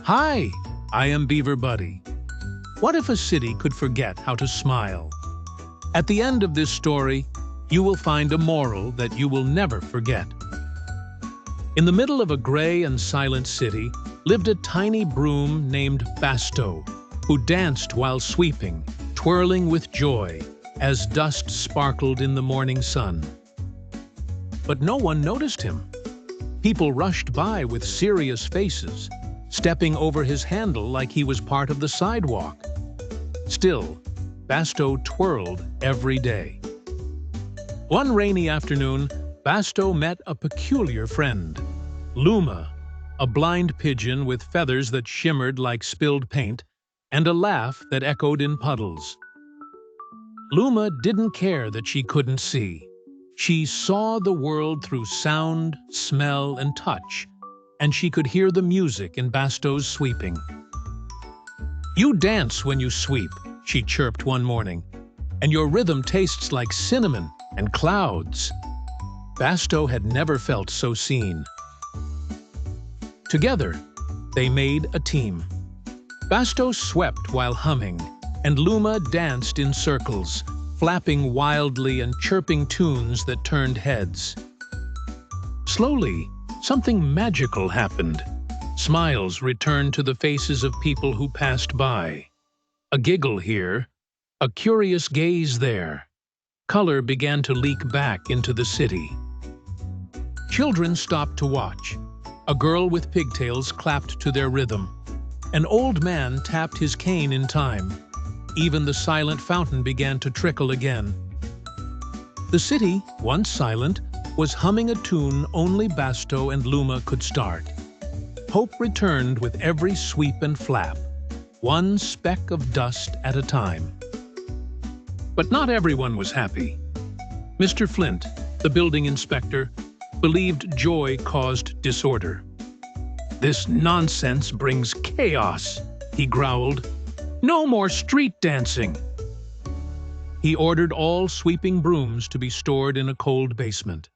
Hi, I am Beaver Buddy. What if a city could forget how to smile? At the end of this story, you will find a moral that you will never forget. In the middle of a gray and silent city lived a tiny broom named Basto, who danced while sweeping, twirling with joy as dust sparkled in the morning sun. But no one noticed him. People rushed by with serious faces, stepping over his handle like he was part of the sidewalk. Still, Basto twirled every day. One rainy afternoon, Basto met a peculiar friend, Luma, a blind pigeon with feathers that shimmered like spilled paint and a laugh that echoed in puddles. Luma didn't care that she couldn't see. She saw the world through sound, smell, and touch, and she could hear the music in Basto's sweeping. "You dance when you sweep," she chirped one morning, "and your rhythm tastes like cinnamon and clouds." Basto had never felt so seen. Together, they made a team. Basto swept while humming, and Luma danced in circles, flapping wildly and chirping tunes that turned heads. Slowly, something magical happened. Smiles returned to the faces of people who passed by. A giggle here, a curious gaze there. Color began to leak back into the city. Children stopped to watch. A girl with pigtails clapped to their rhythm. An old man tapped his cane in time. Even the silent fountain began to trickle again. The city, once silent, was humming a tune only Basto and Luma could start. Hope returned with every sweep and flap, one speck of dust at a time. But not everyone was happy. Mr. Flint, the building inspector, believed joy caused disorder. "This nonsense brings chaos," he growled. "No more street dancing." He ordered all sweeping brooms to be stored in a cold basement.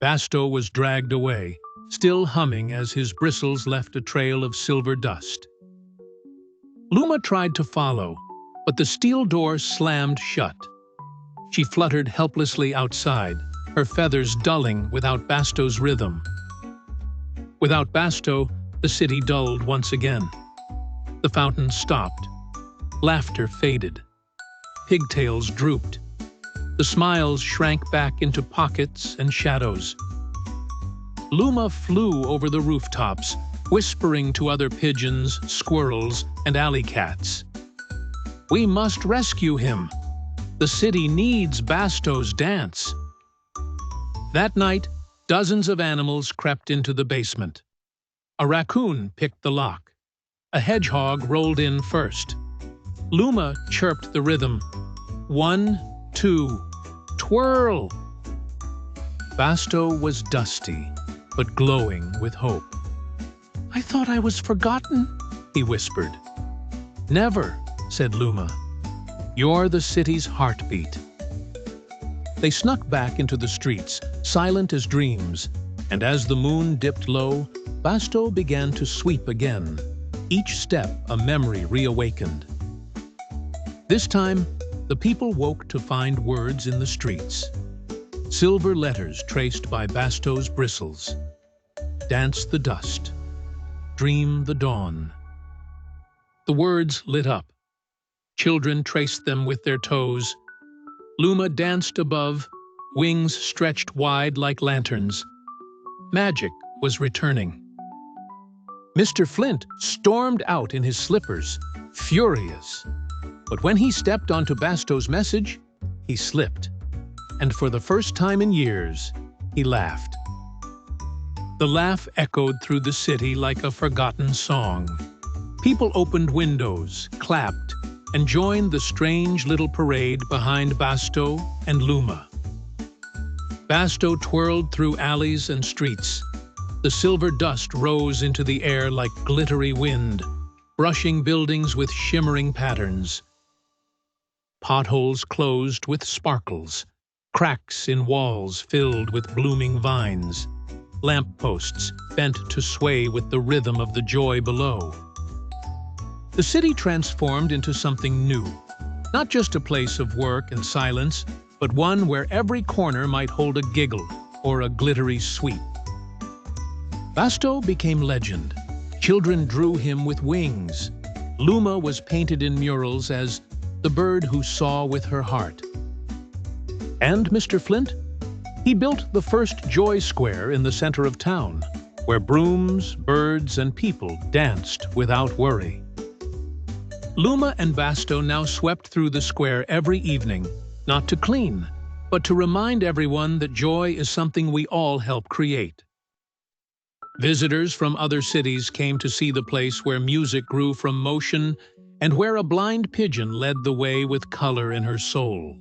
Basto was dragged away, still humming as his bristles left a trail of silver dust. Luma tried to follow, but the steel door slammed shut. She fluttered helplessly outside, her feathers dulling without Basto's rhythm. Without Basto, the city dulled once again. The fountain stopped. Laughter faded. Pigtails drooped. The smiles shrank back into pockets and shadows. Luma flew over the rooftops, whispering to other pigeons, squirrels, and alley cats. "We must rescue him. The city needs Basto's dance." That night, dozens of animals crept into the basement. A raccoon picked the lock. A hedgehog rolled in first. Luma chirped the rhythm. 1, 2, twirl! Basto was dusty, but glowing with hope. "I thought I was forgotten," he whispered. "Never," said Luma. "You're the city's heartbeat." They snuck back into the streets, silent as dreams, and as the moon dipped low, Basto began to sweep again, each step a memory reawakened. This time, the people woke to find words in the streets. Silver letters traced by Basto's bristles. "Dance the dust. Dream the dawn." The words lit up. Children traced them with their toes. Luma danced above, wings stretched wide like lanterns. Magic was returning. Mr. Flint stormed out in his slippers, furious. But when he stepped onto Basto's message, he slipped. And for the first time in years, he laughed. The laugh echoed through the city like a forgotten song. People opened windows, clapped, and joined the strange little parade behind Basto and Luma. Basto twirled through alleys and streets. The silver dust rose into the air like glittery wind, brushing buildings with shimmering patterns. Potholes closed with sparkles, cracks in walls filled with blooming vines. Lampposts bent to sway with the rhythm of the joy below. The city transformed into something new. Not just a place of work and silence, but one where every corner might hold a giggle or a glittery sweep. Basto became legend. Children drew him with wings. Luma was painted in murals as the bird who saw with her heart. And Mr. Flint? He built the first Joy Square in the center of town, where brooms, birds, and people danced without worry. Luma and Basto now swept through the square every evening, not to clean, but to remind everyone that joy is something we all help create. Visitors from other cities came to see the place where music grew from motion and where a blind pigeon led the way with color in her soul.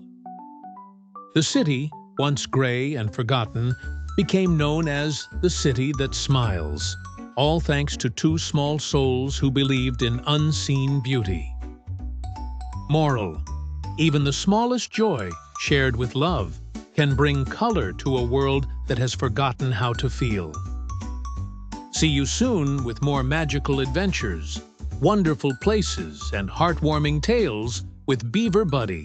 The city, once gray and forgotten, became known as the city that smiles, all thanks to two small souls who believed in unseen beauty. Moral: even the smallest joy, shared with love, can bring color to a world that has forgotten how to feel. See you soon with more magical adventures, wonderful places, and heartwarming tales with Beaver Buddy.